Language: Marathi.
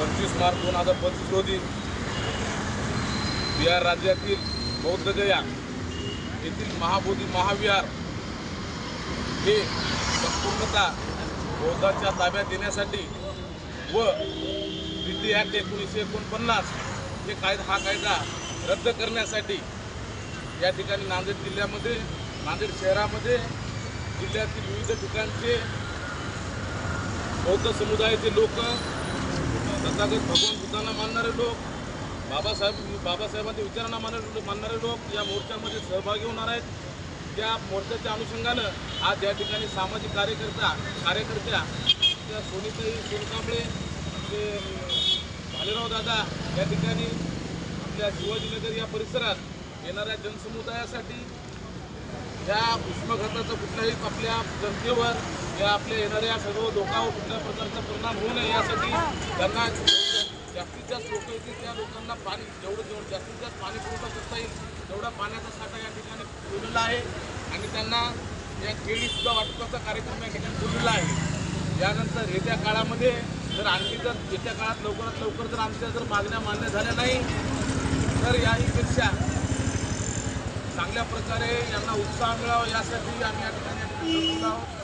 25 मार्च 2025 रोजी बिहार राज्यातील बौद्धगया येथील महाबोधी महाविहार हे संपूर्णतः बौद्धांच्या ताब्यात देण्यासाठी व विधी ॲक्ट 1949 हे हा कायदा रद्द करण्यासाठी या ठिकाणी नांदेड जिल्ह्यामध्ये, नांदेड शहरामध्ये, जिल्ह्यातील विविध ठिकाणचे बौद्ध समुदायाचे लोक, तथागत भगवान बुद्धांना मानणारे लोक, बाबासाहेबांच्या विचारांना मानणारे लोक या मोर्चामध्ये सहभागी होणार आहेत। त्या मोर्चाच्या अनुषंगानं आज या ठिकाणी सामाजिक कार्यकर्त्या त्या सोनीताई सोनकांबळे, ते भालेराव दादा या ठिकाणी आपल्या शिवाजीनगर या परिसरात येणाऱ्या जनसमुदायासाठी या उष्माघाताचा कुठल्याही आपल्या जनतेवर या आपल्या येणाऱ्या सर्व लोकांवर कुठल्या प्रकारचा परिणाम होऊ नये यासाठी त्यांना जास्तीत जास्त लोक येतील त्या लोकांना पाणी जेवढं जास्तीत जास्त पाणी पुरवठा करता येईल तेवढा पाण्याचा साठा या ठिकाणी ठेवलेला आहे आणि त्यांना या केळीसुद्धा वाटपाचा कार्यक्रम या ठिकाणी ठेवलेला आहे। यानंतर येत्या काळामध्ये जर आणखी येत्या काळात लवकरात लवकर जर आमच्या मागण्या मान्य झाल्या नाही तर याहीपेक्षा चांगल्या प्रकारे यांना उत्साह मिळावा यासाठी आम्ही या ठिकाणी आहोत।